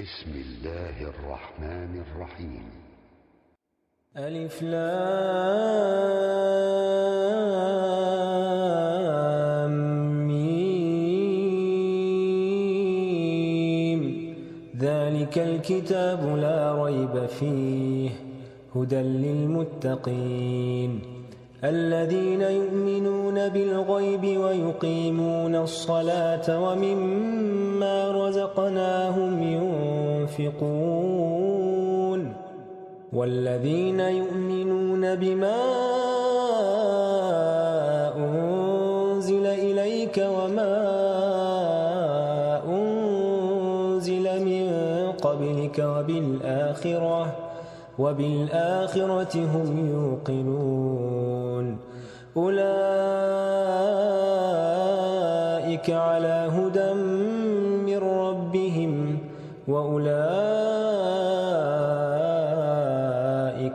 بسم الله الرحمن الرحيم. ألف لام ميم. ذلك الكتاب لا ريب فيه هدى للمتقين الذين يؤمنون بالغيب ويقيمون الصلاة ومما رزقناهم ينفقون والذين يؤمنون بما أنزل إليك وما أنزل من قبلك وبالآخرة هم يوقنون أولئك على هدى من ربهم وأولئك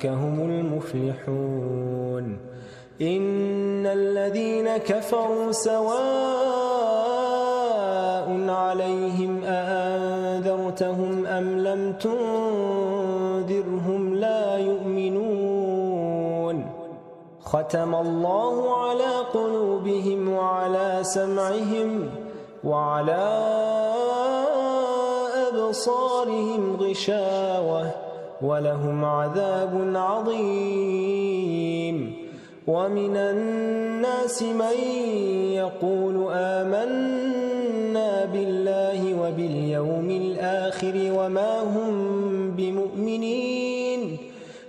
هم المفلحون. إن الذين كفروا سواء عليهم أأنذرتهم أم لم تنذرهم لا يؤمنون. ختم الله على قلوبهم وعلى سمعهم وعلى أبصارهم غشاوة ولهم عذاب عظيم. ومن الناس من يقول آمنا بالله وباليوم الآخر وما هم بمؤمنين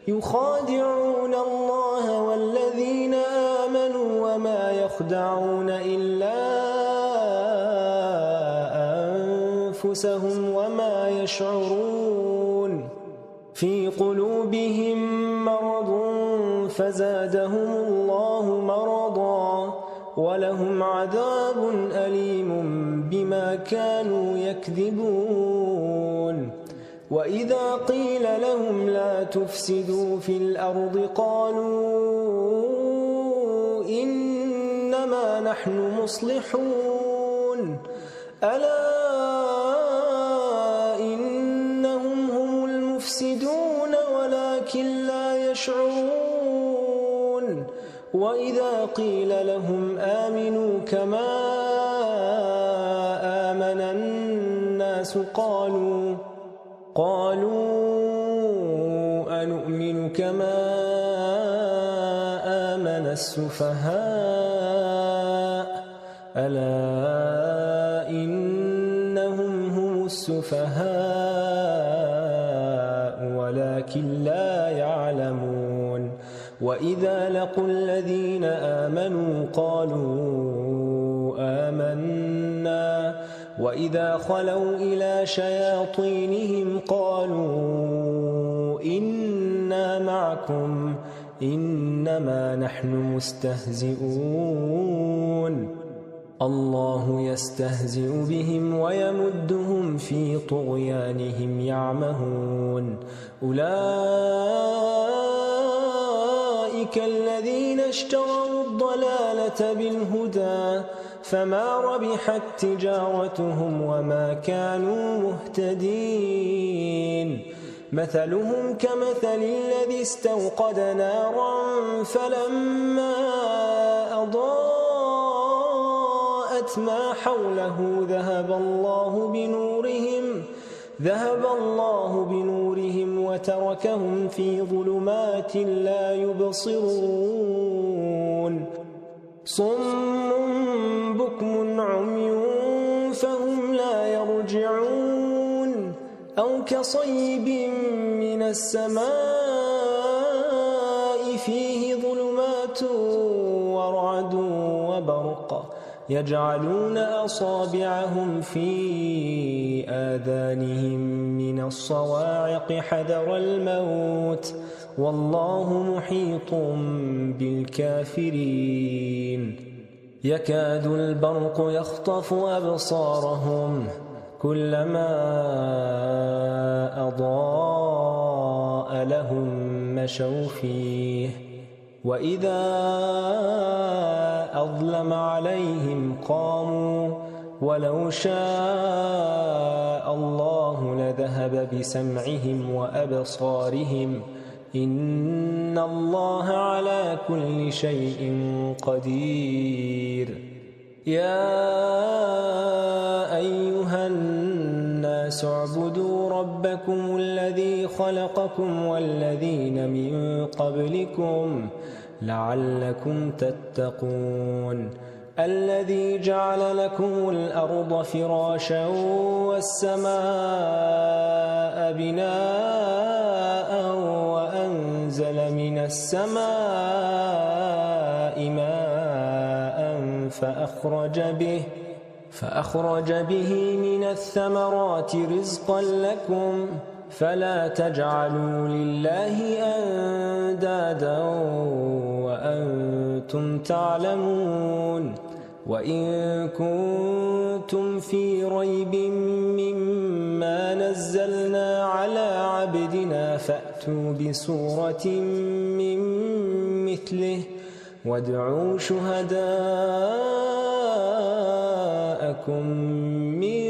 يخادعون الله والذين آمنوا وما يخدعون إلا أنفسهم وما يشعرون. في قلوبهم مرض فزادهم الله مرضا ولهم عذاب أليم بما كانوا يكذبون. وإذا قيل لهم لا تفسدوا في الأرض قالوا إنما نحن مصلحون ألا إنهم هم المفسدون ولكن لا يشعرون. وإذا قيل لهم آمنوا كما آمن الناس قالوا أنؤمن كما آمن السفهاء ألا إنهم هم السفهاء ولكن لا يعلمون. وإذا لقوا الذين آمنوا قالوا آمنا وإذا خلوا إلى شياطينهم قالوا إنا معكم إنما نحن مستهزئون. الله يستهزئ بهم ويمدهم في طغيانهم يعمهون. أولئك الذين اشتروا الضلالة بالهدى فما ربحت تجارتهم وما كانوا مهتدين. مثلهم كمثل الذي استوقد نارا فلما أضاءت ما حوله ذهب الله بنورهم وتركهم في ظلمات لا يبصرون. صم بكم عمي فهم لا يرجعون. أو كصيب من السماء فيه ظلمات ورعد وبرق يجعلون أصابعهم في آذانهم من الصواعق حذر الموت والله محيط بالكافرين. يكاد البرق يخطف أبصارهم كلما أضاء لهم مشوا فيه وإذا أظلم عليهم قاموا ولو شاء الله لذهب بسمعهم وأبصارهم إن الله على كل شيء قدير يا أيها الناس اعبدوا ربكم الذي خلقكم والذين من قبلكم لعلكم تتقون الذي جعل لكم الأرض فراشا والسماء بناء وأنزل من السماء ماء فأخرج به من الثمرات رزقا لكم فلا تجعلوا لله أندادا وأنتم تعلمون وإن كنتم في ريب مما نزلنا على عبدنا فأتوا بسورة من مثله وادعوا شهداءكم من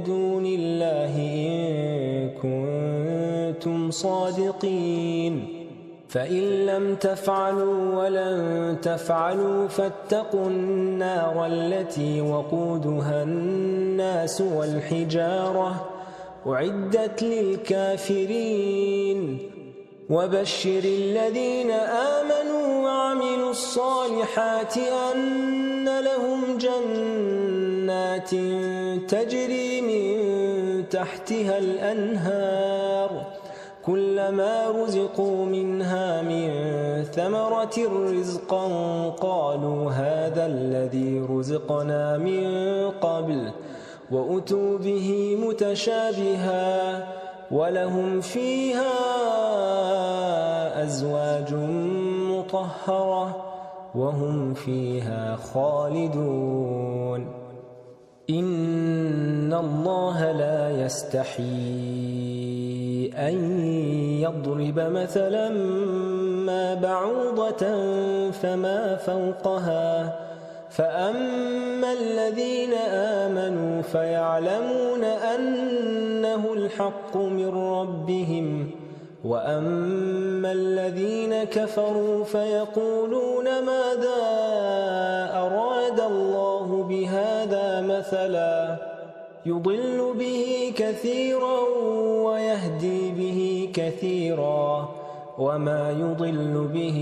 دون الله إن كنتم صادقين فإن لم تفعلوا ولن تفعلوا فاتقوا النار التي وقودها الناس والحجارة أعدت للكافرين وبشر الذين آمنوا وعملوا الصالحات أن لهم جنات تجري من تحتها الأنهار كلما رزقوا منها من ثمرة رزقا قالوا هذا الذي رزقنا من قبل وأتوا به متشابها ولهم فيها أزواج مطهرة وهم فيها خالدون إن الله لا يستحيي أن يضرب مثلا ما بعوضة فما فوقها فأما الذين آمنوا فيعلمون أنه الحق من ربهم وأما الذين كفروا فيقولون ماذا أراد الله بهذا مثلا يضل به كثيرا ويهدي به كثيرا وما يضل به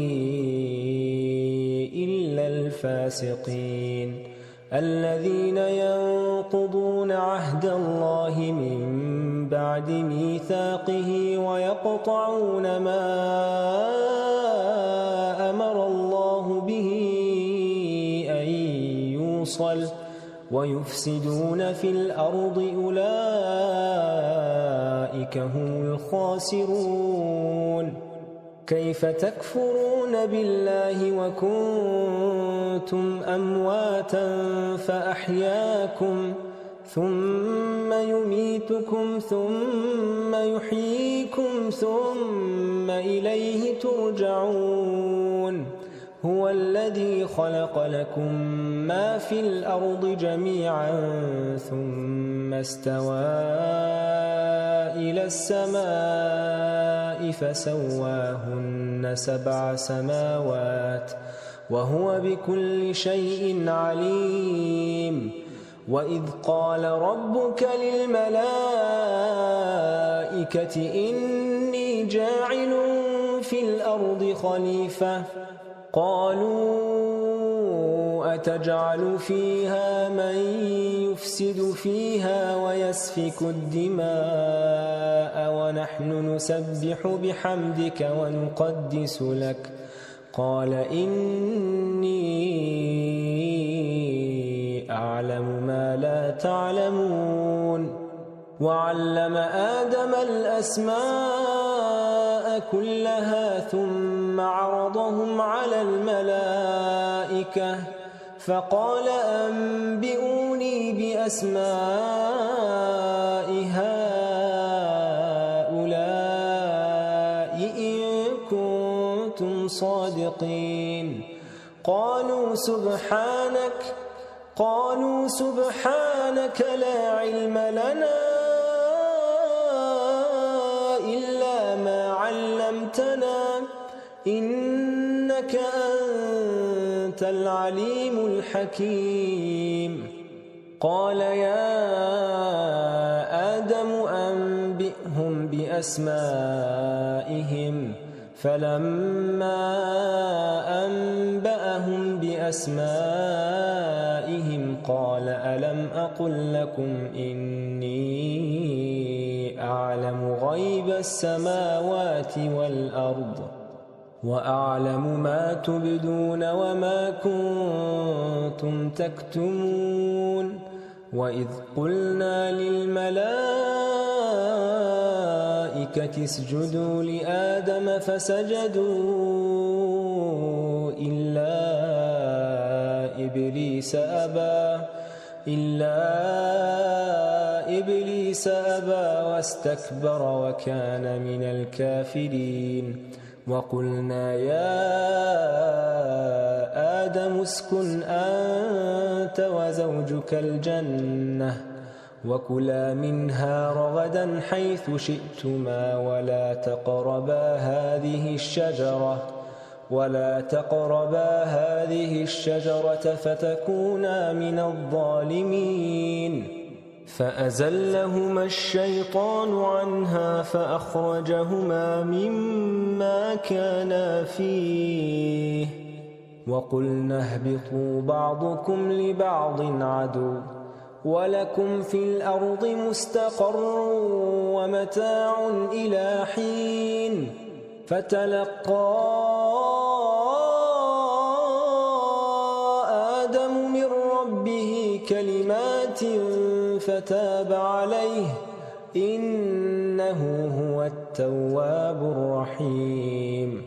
إلا الفاسقين الذين ينقضون عهد الله من بعد ميثاقه ويقطعون ما أمر الله به أن يوصل ويفسدون في الأرض أولئك هم الخاسرون كيف تكفرون بالله وكنتم أمواتا فأحياكم ثم يميتكم ثم يحييكم ثم إليه ترجعون هو الذي خلق لكم ما في الأرض جميعا ثم استوى إلى السماء فسواهن 7 سماوات وهو بكل شيء عليم وإذ قال ربك للملائكة إني جاعل في الأرض خليفة قالوا أتجعل فيها من يفسد فيها ويسفك الدماء ونحن نسبح بحمدك ونقدس لك قال إني أعلم ما لا تعلمون وعلم آدم الأسماء كلها ثم عرضهم على الملائكة فقال أنبئوني بأسماء هؤلاء إن كنتم صادقين قالوا قالوا سبحانك لا علم لنا إلا ما علمتنا إنك أنت العليم الحكيم قال يا آدم أنبئهم بأسمائهم فلما أنبأهم بأسمائهم قال ألم أقل لكم إني أعلم غيب السماوات والأرض وأعلم ما تبدون وما كنتم تكتمون وإذ قلنا للملائكة اسجدوا لآدم فسجدوا إلا إبليس أبى واستكبر وكان من الكافرين وقلنا يا آدم اسكن أنت وزوجك الجنة وكلا منها رغدا حيث شئتما ولا تقربا هذه الشجرة فتكونا من الظالمين فأزلهما الشيطان عنها فأخرجهما مما كانا فيه وقلنا اهبطوا بعضكم لبعض عدو ولكم في الأرض مستقر ومتاع إلى حين فتلقى آدم من ربه كلمات فتاب عليه إنه هو التواب الرحيم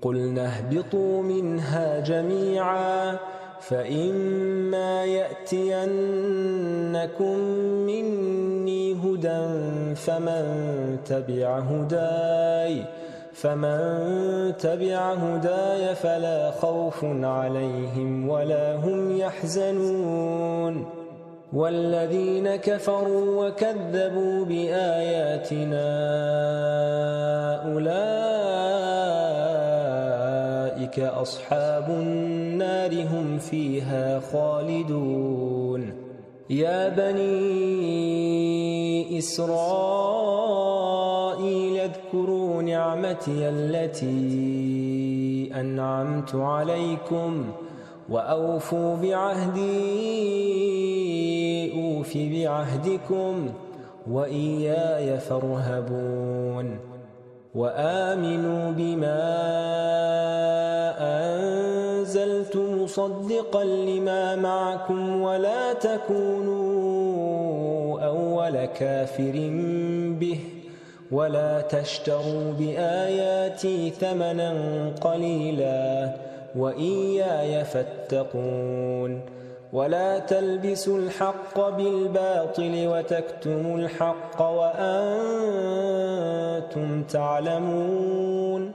قلنا اهبطوا منها جميعا فإما يأتينكم مني هدى فمن تبع هداي فلا خوف عليهم ولا هم يحزنون والذين كفروا وكذبوا بآياتنا أولئك أصحاب النار هم فيها خالدون يا بني إسرائيل اذكروا نعمتي التي أنعمت عليكم وأوفوا بعهدي أوف بعهدكم وإياي فارهبون وآمنوا بما أنزلت مصدقا لما معكم ولا تكونوا أول كافر به ولا تشتروا بآياتي ثمنا قليلا وإياي فاتقون ولا تلبسوا الحق بالباطل وتكتموا الحق وأنتم تعلمون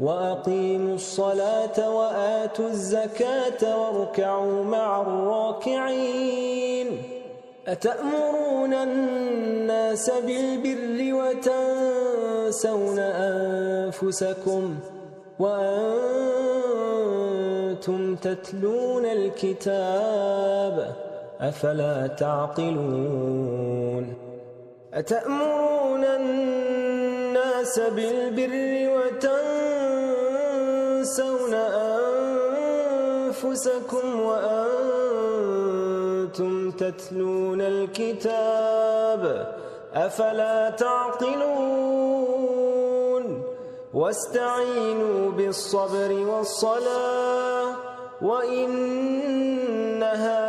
وأقيموا الصلاة وآتوا الزكاة واركعوا مع الراكعين أتأمرون الناس بالبر وتنسون أنفسكم وأنتم تتلون الكتاب أفلا تعقلون أتأمرون الناس بالبر وتنسون أنفسكم وأنتم تتلون الكتاب أفلا تعقلون واستعينوا بالصبر والصلاة وإنها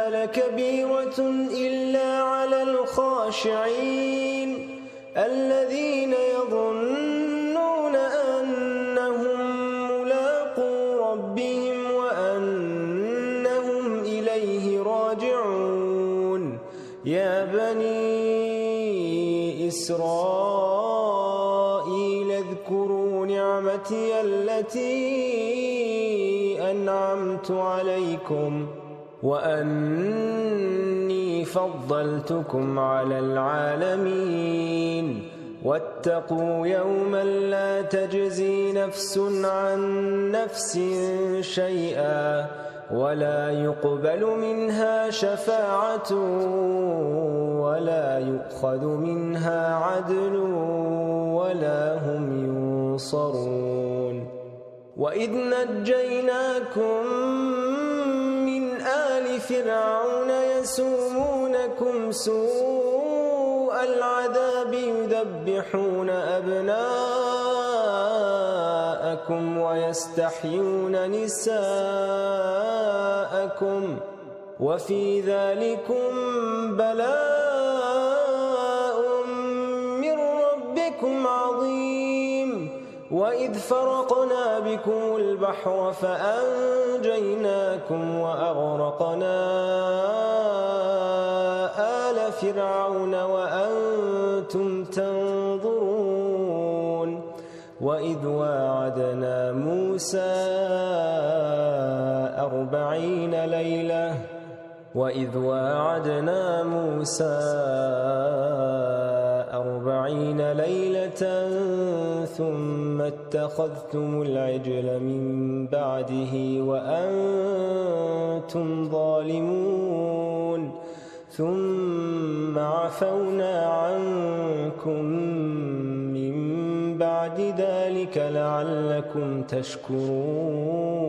لكبيرة إلا على الخاشعين الذين يظنون أنهم ملاقو ربهم وأنهم إليه راجعون يا بني إسرائيل اذكروا نعمتي التي أنعمت عليكم وأني فضلتكم على العالمين واتقوا يوما لا تجزي نفس عن نفس شيئا ولا يقبل منها شفاعة ولا يؤخذ منها عدل ولا هم ينصرون وإذ نجيناكم من آل فرعون يسومونكم سوء العذاب يذبحون أبناءكم ويستحيون نساءكم وفي ذلكم بلاء من ربكم عظيم وإذ فرقنا بكم البحر فأنجيناكم وأغرقنا آل فرعون وأنتم تنظرون وإذ واعدنا موسى 40 ليلة ثم اتخذتم العجل من بعده وأنتم ظالمون ثم عفونا عنكم من بعد ذلك لعلكم تشكرون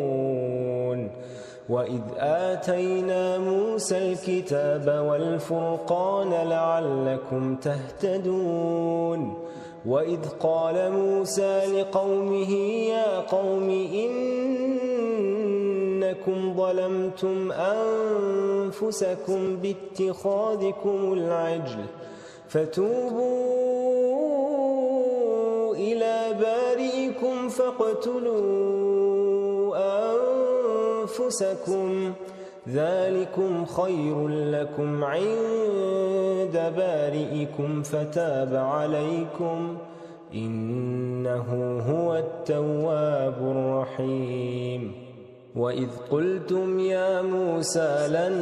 وإذ آتينا موسى الكتاب والفرقان لعلكم تهتدون وإذ قال موسى لقومه يا قوم إنكم ظلمتم أنفسكم باتخاذكم العجل فتوبوا إلى بارئكم فاقتلوا أنفسكم ذلكم خير لكم عند بارئكم فتاب عليكم إنه هو التواب الرحيم وإذ قلتم يا موسى لن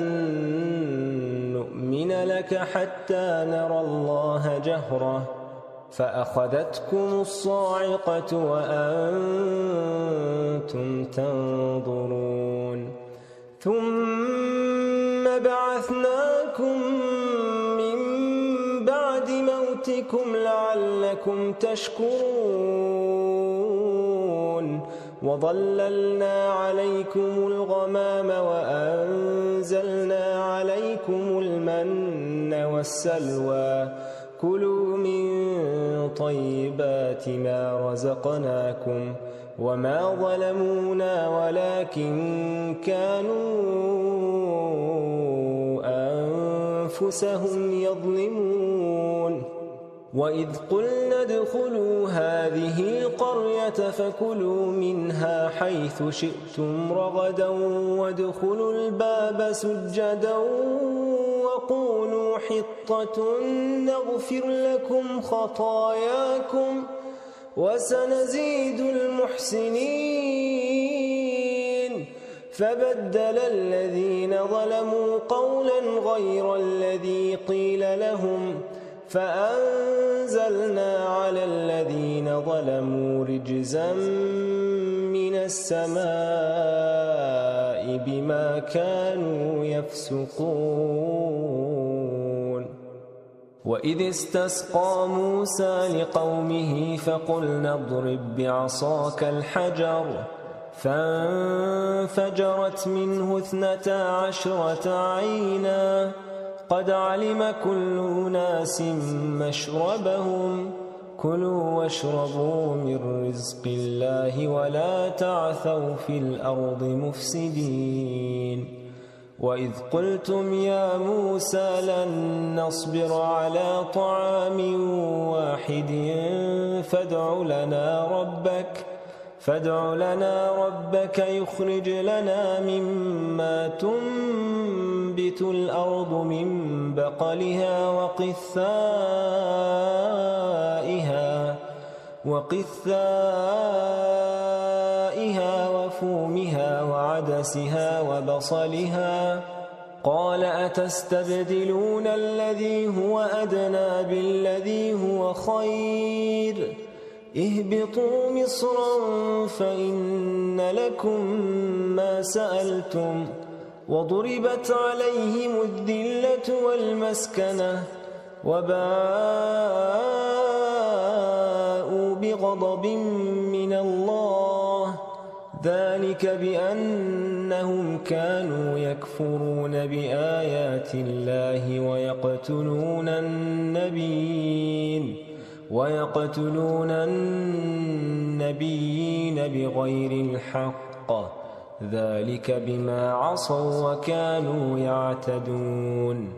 نؤمن لك حتى نرى الله جهرة فأخذتكم الصاعقة وأنتم تنظرون ثم بعثناكم من بعد موتكم لعلكم تشكرون وظللنا عليكم الغمام وأنزلنا عليكم المن والسلوى كلوا من طيبات ما رزقناكم وما ظلمونا ولكن كانوا أنفسهم يظلمون وإذ قلنا ادخلوا هذه القرية فكلوا منها حيث شئتم رغدا وادخلوا الباب سجدا وقولوا حطة نغفر لكم خطاياكم وسنزيد المحسنين فبدل الذين ظلموا قولا غير الذي قيل لهم فأنزلنا على الذين ظلموا رجزا من السماء بما كانوا يفسقون وإذ استسقى موسى لقومه فقلنا اضرب بعصاك الحجر فانفجرت منه 12 عينا قد علم كل أناس مشربهم كلوا واشربوا من رزق الله ولا تعثوا في الأرض مفسدين وإذ قلتم يا موسى لن نصبر على طعام واحد فادع لنا ربك يخرج لنا مما تنبت الأرض من بقلها وقثائها وفومها وعدسها وبصلها قال أتستبدلون الذي هو أدنى بالذي هو خير اهبطوا مصرا فإن لكم ما سألتم وضربت عليهم الذلة والمسكنة وباءوا بغضب من الله ذلك بأنهم كانوا يكفرون بآيات الله ويقتلون النبيين بغير الحق ذلك بما عصوا وكانوا يعتدون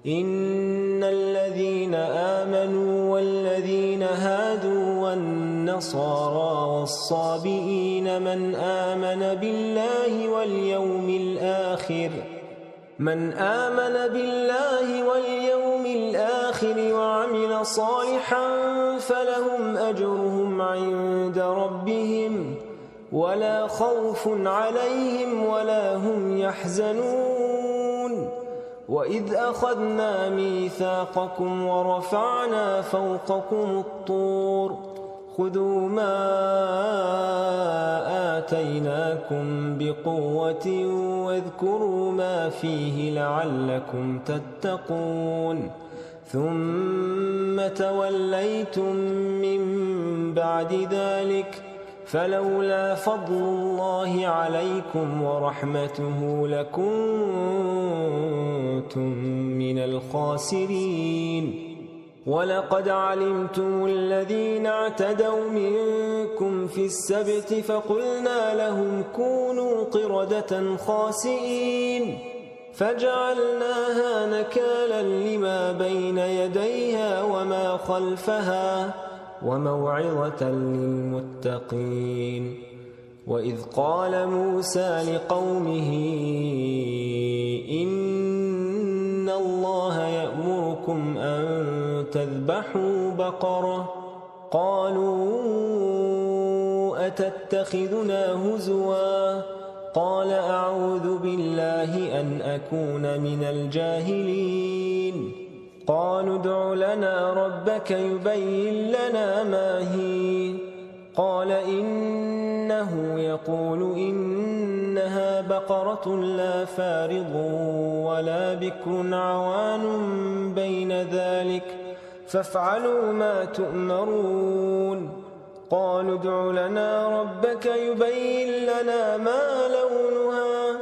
إن الذين آمنوا والذين هادوا والنصارى والصابئين من آمن بالله واليوم الآخر وعمل صالحا فلهم أجرهم عند ربهم ولا خوف عليهم ولا هم يحزنون وإذ أخذنا ميثاقكم ورفعنا فوقكم الطور خذوا ما آتيناكم بقوة واذكروا ما فيه لعلكم تتقون ثم توليتم من بعد ذلك فلولا فضل الله عليكم ورحمته لكنتم من الخاسرين ولقد علمتم الذين اعتدوا منكم في السبت فقلنا لهم كونوا قردة خاسئين فجعلناها نكالا لما بين يديها وما خلفها وموعظة للمتقين وإذ قال موسى لقومه إن الله يأمركم أن تذبحوا بقرة قالوا أتتخذنا هزوا قال أعوذ بالله أن أكون من الجاهلين قالوا ادع لنا ربك يبين لنا ما هي قال إنه يقول إنها بقرة لا فارض ولا بكر عوان بين ذلك فافعلوا ما تؤمرون قالوا ادع لنا ربك يبين لنا ما لونها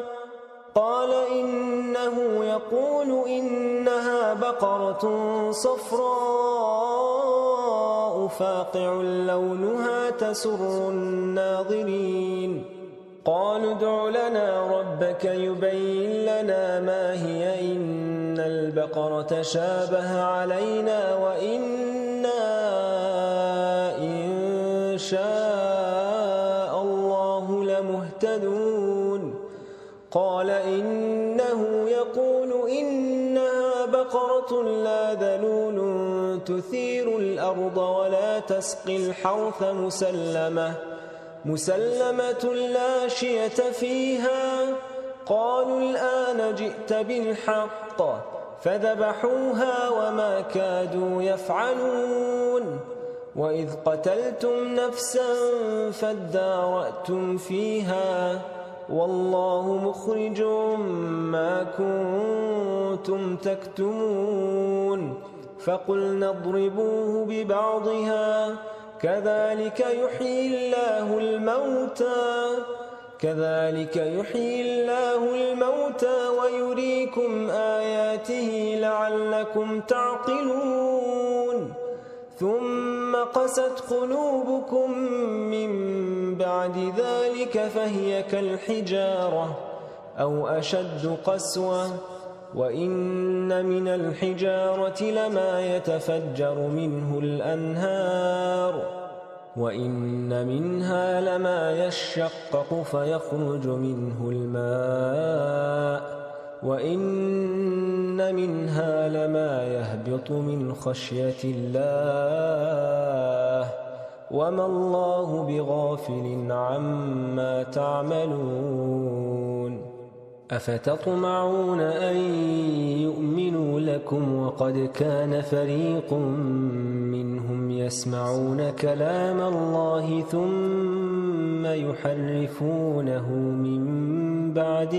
قال إنه يقول إنها بقرة صفراء فاقع لونها تسر الناظرين قالوا ادع لنا ربك يبين لنا ما هي إن البقرة شابه علينا وإنا إن شاء الله لمهتدون قال إنه يقول إنها بقرة لا ذلول تثير الأرض ولا تسقي الحرث مسلمة لا شية فيها قالوا الآن جئت بالحق فذبحوها وما كادوا يفعلون وإذ قتلتم نفسا فادارأتم فيها والله مخرج ما كنتم تكتمون فقلنا اضربوه ببعضها كذلك يحيي الله الموتى ويريكم آياته لعلكم تعقلون ثم قست قلوبكم من بعد ذلك فهي كالحجارة أو أشد قسوة وإن من الحجارة لما يتفجر منه الأنهار وإن منها لما يشقق فيخرج منه الماء وإن منها لما يهبط من خشية الله وما الله بغافل عما تعملون أفتطمعون أن يؤمنوا لكم وقد كان فريق منهم يسمعون كلام الله ثم يحرفونه من بعد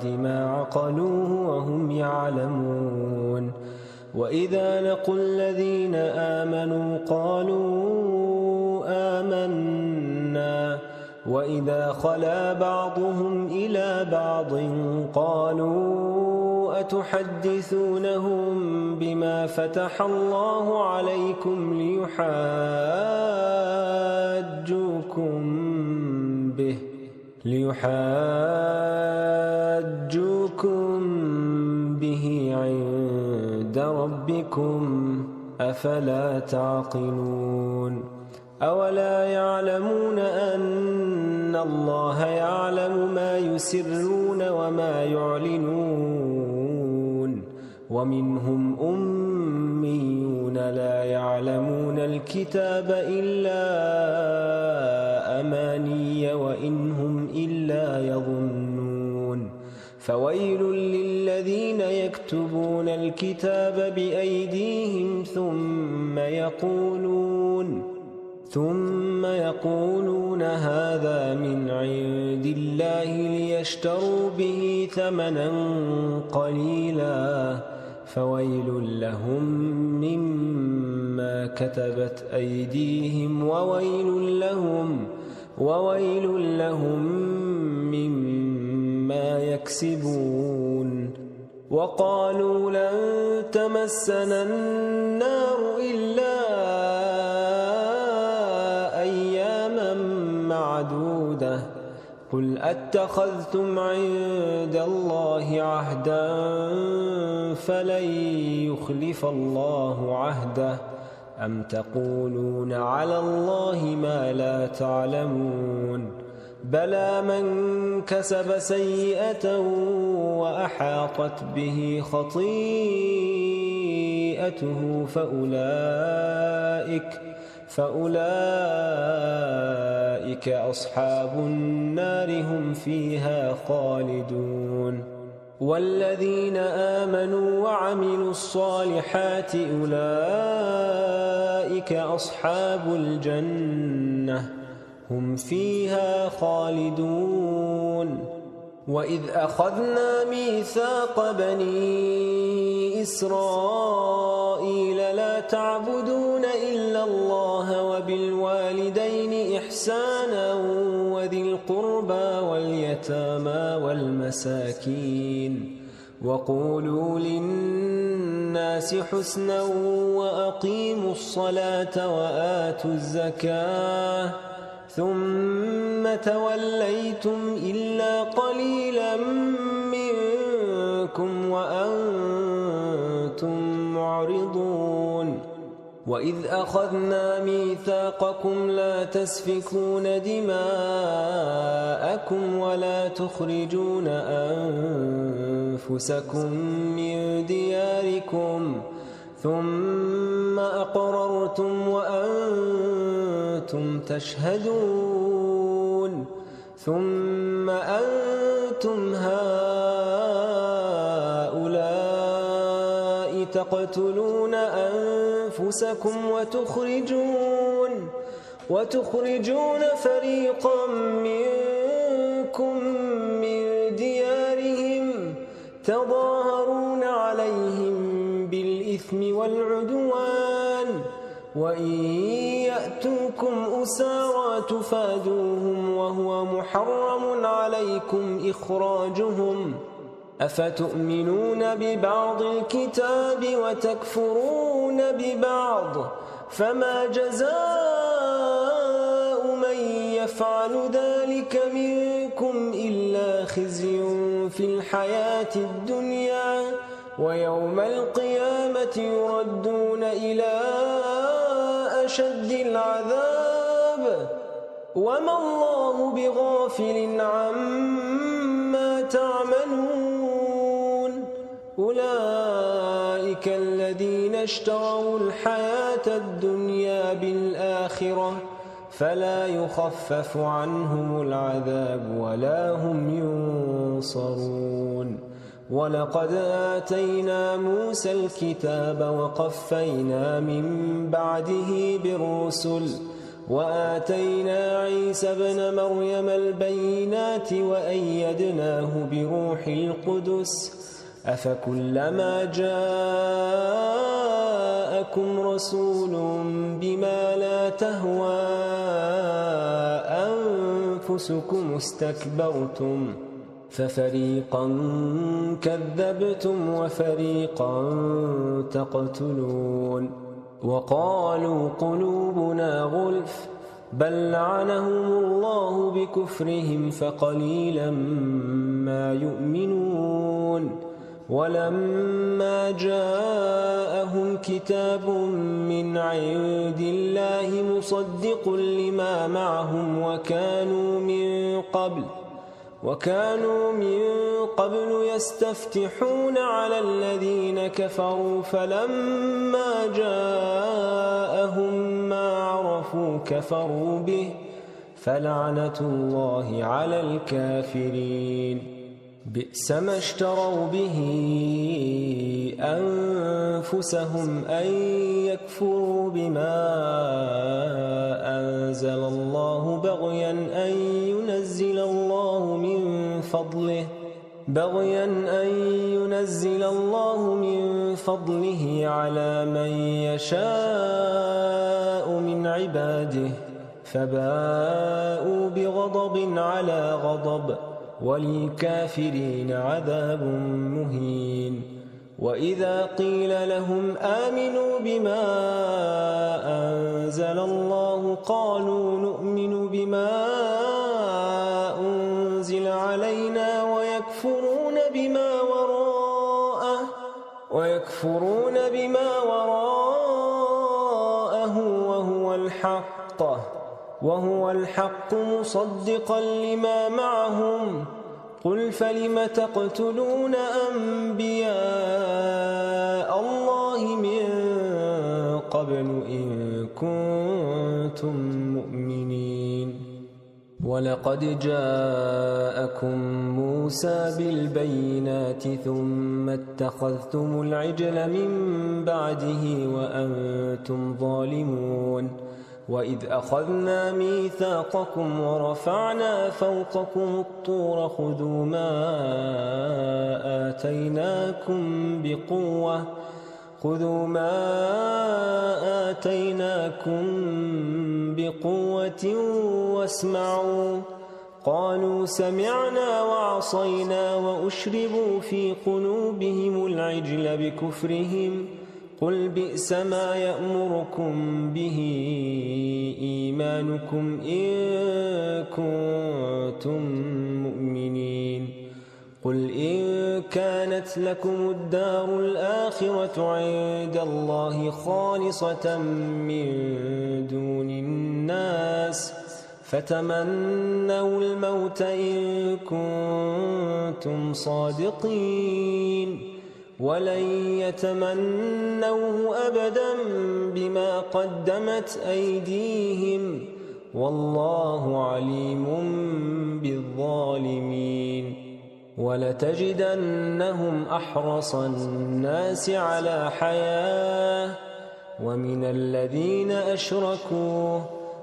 ما عقلوه وهم يعلمون. وإذا لقوا الذين آمنوا قالوا آمنا وإذا خلا بعضهم إلى بعض قالوا أتحدثونهم بما فتح الله عليكم ليحاجوكم به عند ربكم أفلا تعقلون. أولا يعلمون أن الله يعلم ما يسرون وما يعلنون. ومنهم أميون لا يعلمون الكتاب إلا أماني وإن هم إلا يظنون. فويل للذين يكتبون الكتاب بأيديهم ثم يقولون هذا من عند الله ليشتروا به ثمنا قليلا فويل لهم مما كتبت أيديهم وويل لهم مما يكسبون. وقالوا لن تمسنا النار إلا أياما معدودة قل أتخذتم عند الله عهدا فلن يخلف الله عهده أم تقولون على الله ما لا تعلمون. بلى من كسب سيئة وأحاطت به خطيئته فأولئك أصحاب النار هم فيها خالدون. والذين آمنوا وعملوا الصالحات أولئك أصحاب الجنة هم فيها خالدون. وإذ أخذنا ميثاق بني إسرائيل لا تعبدون إلا الله وبالوالدين إحسانا وذي القربى واليتامى والمساكين وقولوا للناس حسنا وأقيموا الصلاة وآتوا الزكاة ثم توليتم إلا قليلا منكم وأنتم معرضون. وإذ أخذنا ميثاقكم لا تسفكون دماءكم ولا تخرجون أنفسكم من دياركم ثم أقررتم وأنتم تشهدون. ثم أنتم هؤلاء تقتلون أنفسكم وتخرجون فريقا منكم من ديارهم تظاهرون عليهم بالإثم والعدوان وإن يأتوكم أسارى تفادوهم وهو محرم عليكم إخراجهم أفتؤمنون ببعض الكتاب وتكفرون ببعض فما جزاء من يفعل ذلك منكم إلا خزي في الحياة الدنيا ويوم القيامة يردون إلى أشد العذاب وما الله بغافل عما تعملون. أولئك الذين اشتروا الحياة الدنيا بالآخرة فلا يخفف عنهم العذاب ولا هم ينصرون ولقد آتينا موسى الكتاب وقفينا من بعده بالرسل وآتينا عيسى ابن مريم البينات وأيدناه بروح القدس أفكلما جاءكم رسول بما لا تهوى أنفسكم استكبرتم ففريقا كذبتم وفريقا تقتلون وقالوا قلوبنا غلف بل لعنهم الله بكفرهم فقليلا ما يؤمنون ولما جاءهم كتاب من عند الله مصدق لما معهم وكانوا من قبل يستفتحون على الذين كفروا فلما جاءهم ما عرفوا كفروا به فلعنة الله على الكافرين بئس ما اشتروا به أنفسهم أن يكفروا بما أنزل الله بغيا أن ينزل الله من فضله على من يشاء من عباده فباءوا بغضب على غضب وللكافرين عذاب مهين وإذا قيل لهم آمنوا بما أنزل الله قالوا نؤمن بما أنزل علينا ويكفرون بما وراءه وهو الحق مصدقا لما معهم قل فلم تقتلون أنبياء الله من قبل إن كنتم مؤمنين ولقد جاءكم موسى بالبينات ثم اتخذتم العجل من بعده وأنتم ظالمون وإذ أخذنا ميثاقكم ورفعنا فوقكم الطور خذوا ما آتيناكم بقوة واسمعوا قالوا سمعنا وعصينا وأشربوا في قلوبهم العجل بكفرهم قل بئس ما يأمركم به إيمانكم إن كنتم مؤمنين قل إن كانت لكم الدار الآخرة عند الله خالصة من دون الناس فتمنوا الموت إن كنتم صادقين ولن يتمنوه أبدا بما قدمت أيديهم والله عليم بالظالمين ولتجدنهم أحرص الناس على حياة ومن الذين أشركوا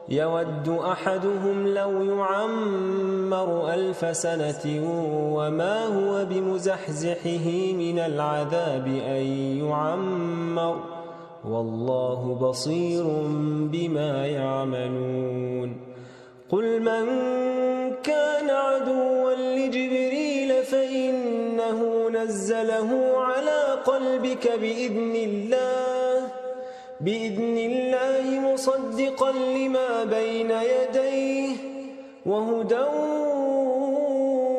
يود أحدهم لو يعمر 1000 سنة وما هو بمزحزحه من العذاب أن يعمر والله بصير بما يعملون قل من كان عدوا لجبريل فإنه نزله على قلبك بإذن الله مصدقا لما بين يديه وهدى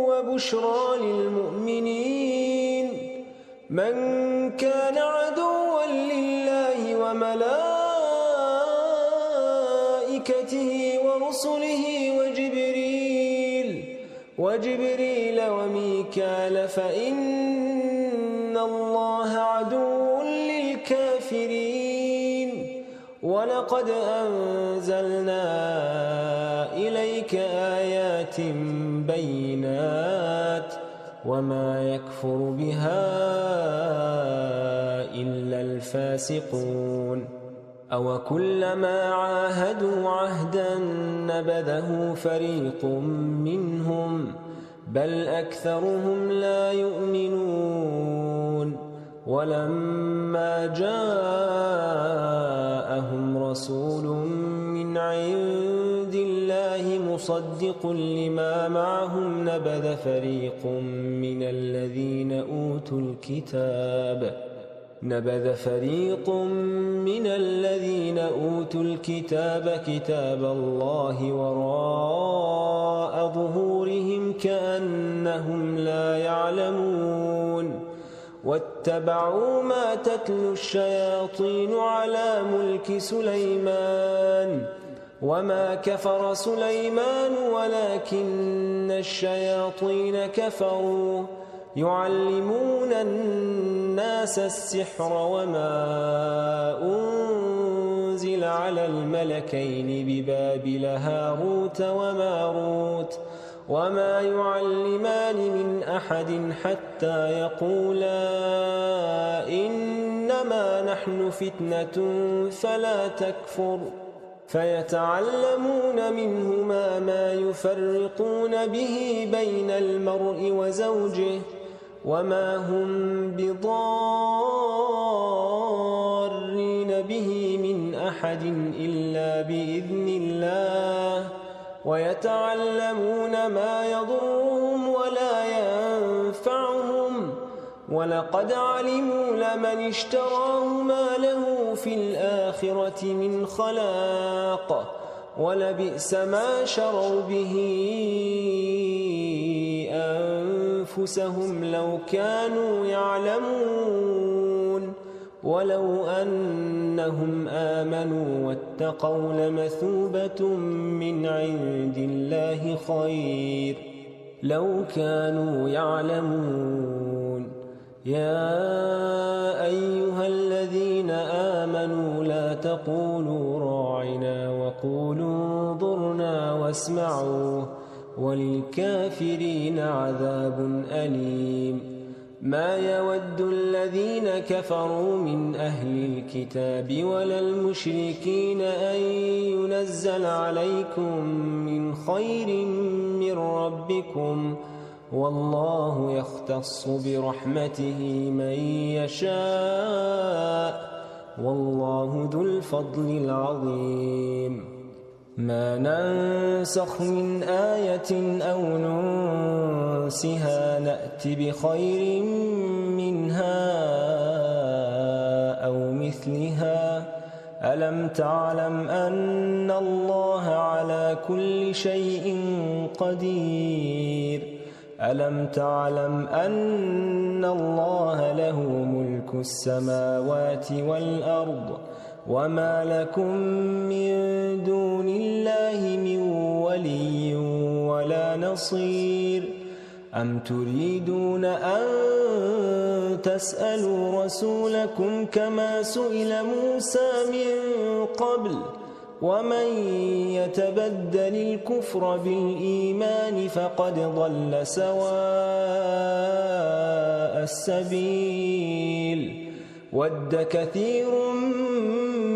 وبشرى للمؤمنين من كان عدوا لله وملائكته ورسله وجبريل وميكال فإن الله عدو للكافرين وَلَقَدْ أَنزَلْنَا إِلَيْكَ آيَاتٍ بَيِّنَاتٍ وَمَا يَكْفُرُ بِهَا إِلَّا الْفَاسِقُونَ أَوَكُلَّمَا عَاهَدُوا عَهْدًا نَبَذَهُ فَرِيقٌ مِّنْهُمْ بَلْ أَكْثَرُهُمْ لَا يُؤْمِنُونَ وَلَمَّا جَاءَهُمْ رَسُولٌ مِّنْ عِندِ اللَّهِ مُصَدِّقٌ لِّمَا مَعَهُمْ نَبَذَ فَرِيقٌ مِّنَ الَّذِينَ أُوتُوا الْكِتَابَ كِتَابَ اللَّهِ وَرَاءَ ظُهُورِهِمْ كَأَنَّهُمْ لَا يَعْلَمُونَ وَاتَّبَعُوا مَا تَتْلُو الشَّيَاطِينُ عَلَى مُلْكِ سُلَيْمَانَ وَمَا كَفَرَ سُلَيْمَانُ وَلَكِنَّ الشَّيَاطِينَ كَفَرُوا يُعَلِّمُونَ النَّاسَ السِّحْرَ وَمَا أُنزِلَ عَلَى الْمَلَكَيْنِ بِبَابِلَ هَارُوتَ وَمَارُوتَ وَمَا يُعَلِّمَانِ مِنْ أَحَدٍ حَتَّى يَقُولَا إِنَّمَا نَحْنُ فِتْنَةٌ فَلَا تَكْفُرْ فَيَتَعَلَّمُونَ مِنْهُمَا مَا يُفَرِّقُونَ بِهِ بَيْنَ الْمَرْءِ وَزَوْجِهِ وَمَا هُمْ بِضَارِّينَ بِهِ مِنْ أَحَدٍ إِلَّا بِإِذْنِ اللَّهِ وَيَتَعَلَّمُونَ مَا يَضُرُّهُمْ وَلَا يَنفَعُهُمْ وَلَقَدْ عَلِمُوا لَمَنِ اشْتَرَاهُ مَا لَهُ فِي الْآخِرَةِ مِنْ خَلَاقٍ وَلَبِئْسَ مَا شَرَوْا بِهِ أَنفُسَهُمْ لَوْ كَانُوا يَعْلَمُونَ وَلَوْ أَنَّهُمْ آمَنُوا وَاتَّقَوْا لَمَثُوبَةٌ مِّنْ عِندِ اللَّهِ خَيْرٌ لَوْ كَانُوا يَعْلَمُونَ يَا أَيُّهَا الَّذِينَ آمَنُوا لَا تَقُولُوا رَاعِنَا وَقُولُوا انظُرْنَا وَاسْمَعُوا وَلِلْكَافِرِينَ عَذَابٌ أَلِيمٌ مَا يَوَدُّ الَّذِينَ كَفَرُوا مِنْ أَهْلِ الْكِتَابِ وَلَا الْمُشْرِكِينَ أَنْ يُنَزَّلَ عَلَيْكُمْ مِنْ خَيْرٍ مِّنْ رَبِّكُمْ وَاللَّهُ يَخْتَصُّ بِرَحْمَتِهِ مَن يَشَاءُ وَاللَّهُ ذُو الْفَضْلِ الْعَظِيمِ مَا نَنسَخْ مِنْ آيَةٍ أَوْ نُنسِهَا نَأْتِ بِخَيْرٍ مِّنْهَا أَوْ مِثْلِهَا أَلَمْ تَعْلَمْ أَنَّ اللَّهَ عَلَى كُلِّ شَيْءٍ قَدِيرٌ أَلَمْ تَعْلَمْ أَنَّ اللَّهَ لَهُ مُلْكُ السَّمَاوَاتِ وَالْأَرْضِ وَمَا لَكُمْ مِنْ دُونِ اللَّهِ مِنْ وَلِيٍّ وَلَا نَصِيرٍ أَمْ تُرِيدُونَ أَنْ تَسْأَلُوا رَسُولَكُمْ كَمَا سُئِلَ مُوسَى مِنْ قَبْلُ وَمَنْ يَتَبَدَّلِ الْكُفْرَ بِالْإِيمَانِ فَقَدْ ضَلَّ سَوَاءَ السَّبِيلِ وَدَّ كَثِيرٌ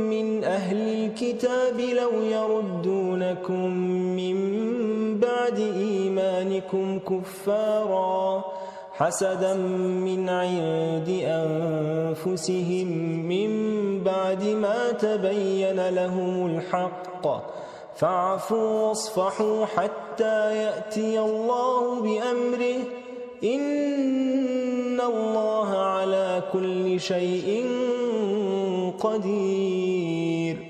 مِّنْ أَهْلِ الْكِتَابِ لَوْ يَرُدُّونَكُمْ مِنْ بَعْدِ إِيمَانِكُمْ كُفَّارًا حَسَدًا مِّنْ عِنْدِ أَنفُسِهِمْ مِنْ بعد ما تبين لهم الحق فاعفوا واصفحوا حتى يأتي الله بأمره إن الله على كل شيء قدير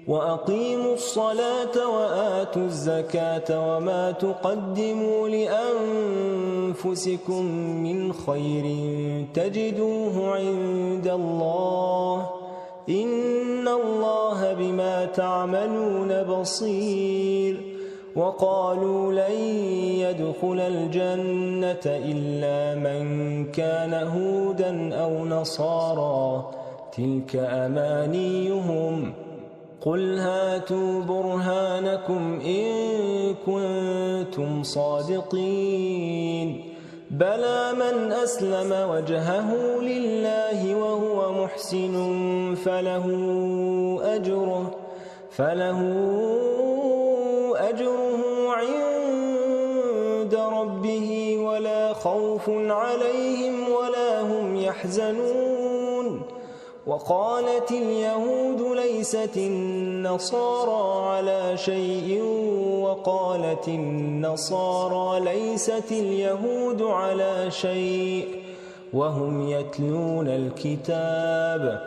وأقيموا الصلاة وآتوا الزكاة وما تقدموا لأنفسكم من خير تجدوه عند الله إن الله بما تعملون بصير وقالوا لن يدخل الجنة إلا من كان هودا أو نصارى تلك أمانيهم قل هاتوا برهانكم إن كنتم صادقين بلى من أسلم وجهه لله وهو محسن فله أجره عند ربه ولا خوف عليهم ولا هم يحزنون وقالت اليهود ليست النصارى على شيء وقالت النصارى ليست اليهود على شيء وهم يتلون الكتاب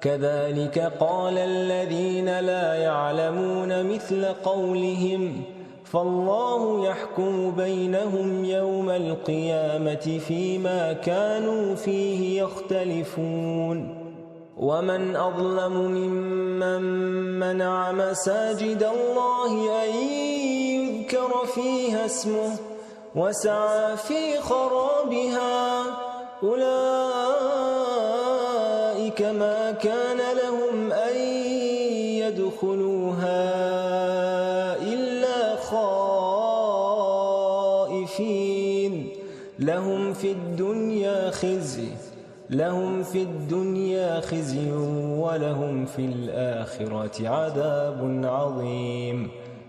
كذلك قال الذين لا يعلمون مثل قولهم فالله يحكم بينهم يوم القيامة فيما كانوا فيه يختلفون ومن أظلم ممن منع مساجد الله أن يذكر فيها اسمه وسعى في خرابها أولئك ما كان لهم أن يدخلوها إلا خائفين لهم في الدنيا خزي ولهم في الآخرة عذاب عظيم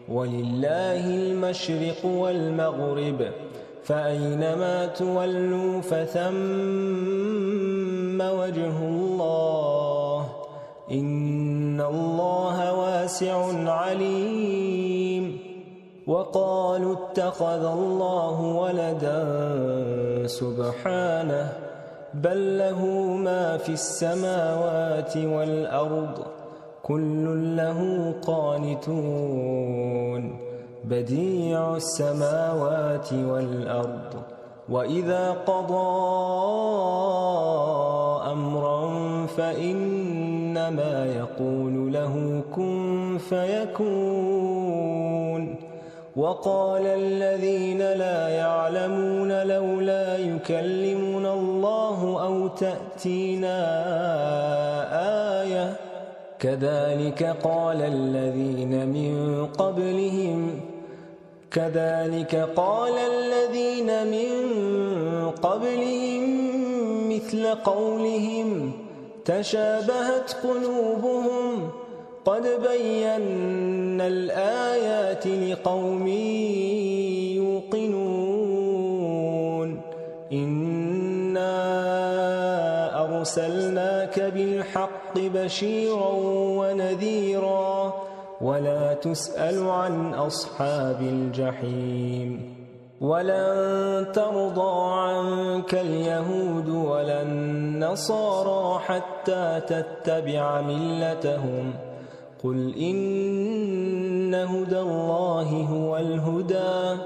ولله المشرق والمغرب فأينما تولوا فثم وجه الله إن الله واسع عليم وقالوا اتخذ الله ولدا سبحانه بل له ما في السماوات والأرض كل له قانتون بديع السماوات والأرض وإذا قضى أمرا فإنما يقول له كن فيكون وقال الذين لا يعلمون لولا يكلمنا الله أو تأتينا آية كذلك قال الذين من قبلهم مثل قولهم تشابهت قلوبهم قد بينا الآيات لقوم يوقنون إنا أرسلناك بالحق بشيرا ونذيرا ولا تسأل عن أصحاب الجحيم ولن ترضى عنك اليهود ولا النصارى حتى تتبع ملتهم قل إن هدى الله هو الهدى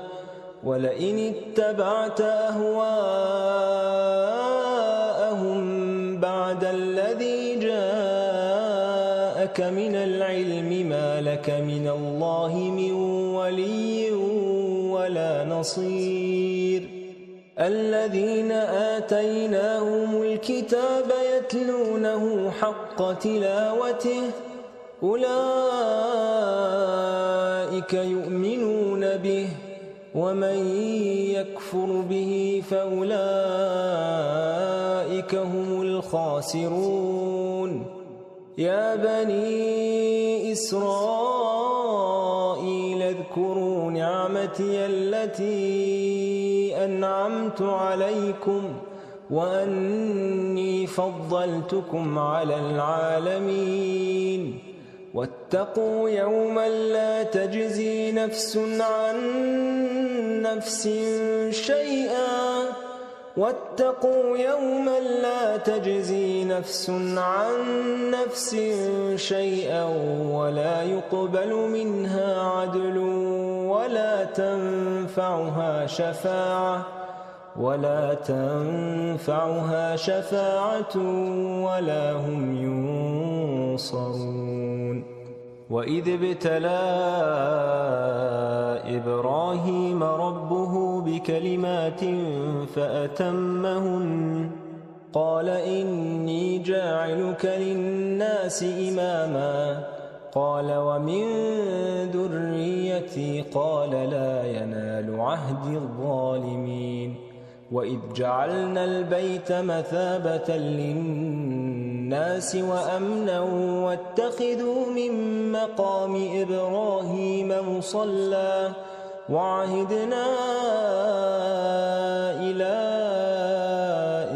ولئن اتبعت أهواءهم بعد الذي جاءك من العلم ما لك من الله من ولي ولا نصير الذين آتيناهم الكتاب يتلونه حق تلاوته أولئك يؤمنون به ومن يكفر به فأولئك هم الخاسرون يا بني إسرائيل اذكروا نعمتي التي أنعمت عليكم وأني فضلتكم على العالمين واتقوا يوما لا تجزي نفس عن نفس شيئا ولا يقبل منها عدل ولا تنفعها شفاعة ولا هم ينصرون وإذ ابتلى إبراهيم ربه بكلمات فأتمهن قال إني جاعلك للناس إماما قال ومن ذريتي قال لا ينال عهد الظالمين وإذ جعلنا البيت مثابة للناس وأمنا واتخذوا من مقام إبراهيم مصلى وعهدنا إلى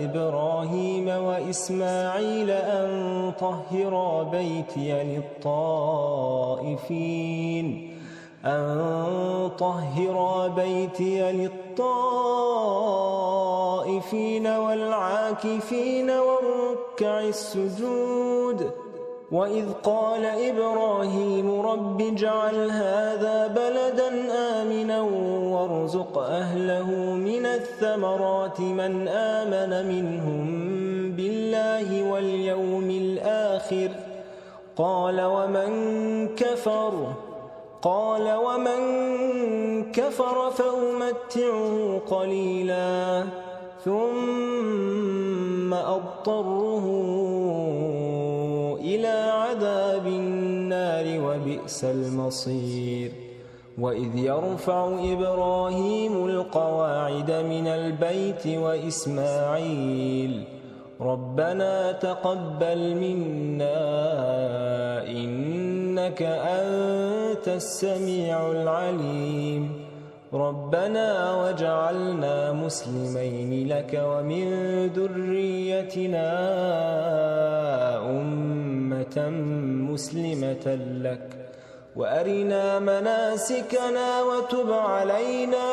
إبراهيم وإسماعيل أن طهرا بيتي للطائفين والعاكفين والركع السجود وإذ قال إبراهيم رب اجعل هذا بلدا آمنا وارزق أهله من الثمرات من آمن منهم بالله واليوم الآخر قال ومن كفر فأمتعه قليلا ثم أضطره إلى عذاب النار وبئس المصير وإذ يرفع إبراهيم القواعد من البيت وإسماعيل ربنا تقبل منا إنك أنت السميع العليم ربنا واجعلنا مسلمين لك ومن ذريتنا أمة مسلمة لك وأرنا مناسكنا وتب علينا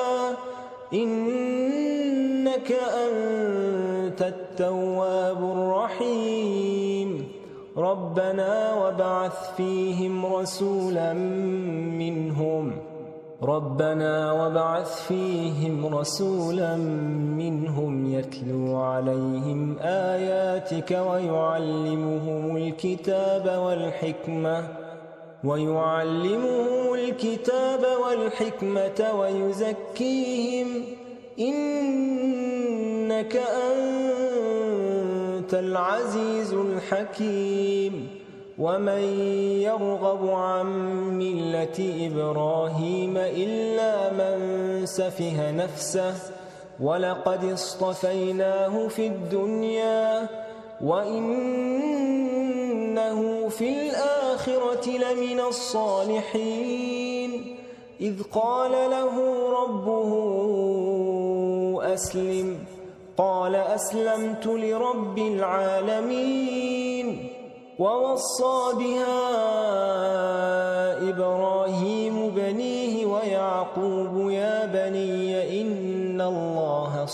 إنك أنت التواب الرحيم ربنا وابعث فيهم رسولا منهم يتلو عليهم آياتك ويعلمهم الكتاب والحكمة ويزكيهم إنك أنت العزيز الحكيم ومن يرغب عن ملة إبراهيم إلا من سفه نفسه ولقد اصطفيناه في الدنيا وإنه في الآخرة لمن الصالحين إذ قال له ربه أسلم قال أسلمت لرب العالمين ووصى بها إبراهيم بنيه ويعقوب يا بني إن الله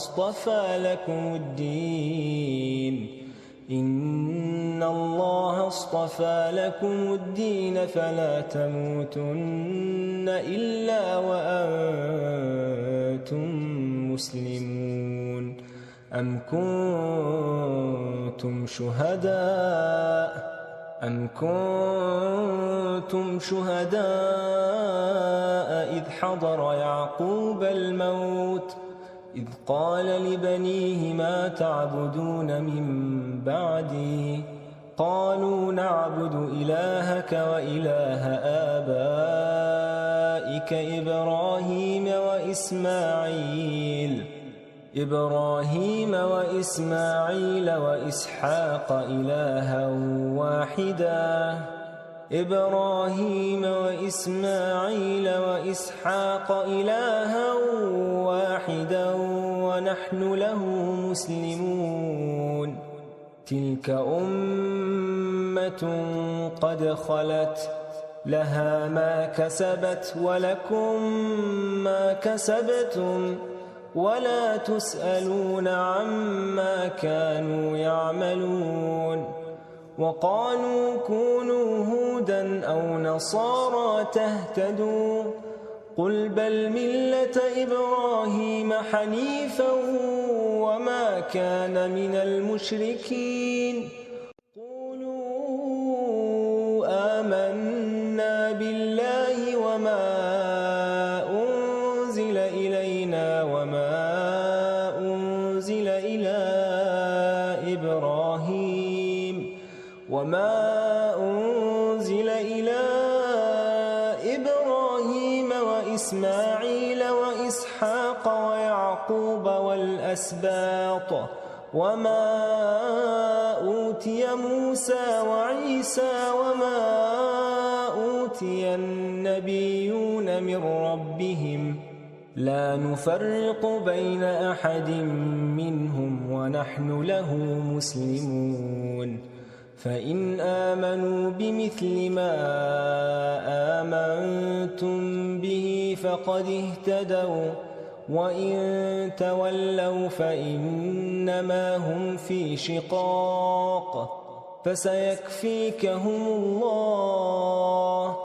اصطفى لكم الدين فلا تموتن إلا وأنتم مسلمون أم كنتم شهداء إذ حضر يعقوب الموت إذ قال لبنيه ما تعبدون من بعدي قالوا نعبد إلهك وإله آبائك إبراهيم وإسماعيل وإسحاق إلها واحدا ونحن له مسلمون تلك أمة قد خلت لها ما كسبت ولكم ما كسبتم ولا تسألون عما كانوا يعملون وقالوا كونوا هودا أو نصارى تهتدوا قل بل ملة إبراهيم حنيفا وما كان من المشركين قولوا آمنا بالله وما أنزل إلينا وما أنزل إلى وإسحاق ويعقوب والأسباط وما أوتي موسى وعيسى وما أوتي النبيون من ربهم لا نفرق بين أحد منهم ونحن له مسلمون فإن آمنوا بمثل ما آمنتم به فقد اهتدوا وإن تولوا فإنما هم في شقاق فسيكفيكهم الله